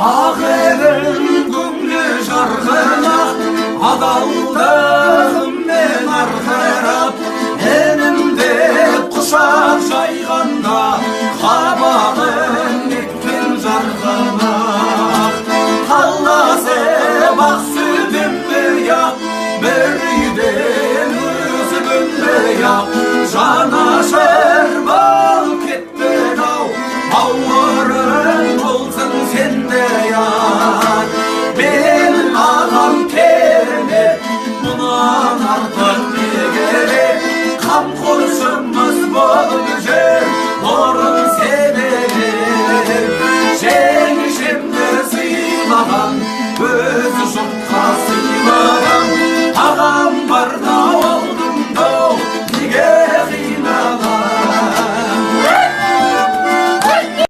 Ақерін күңлі жарқырап, адалдығыммен арқырап, енімде құшақ жайғанда, қабағын неткен жарқырап. Қаласы бақ сүтімді-ақ, бір үйден өзі бөлді-ақ, жанашыр бол кетті-ау, ауыл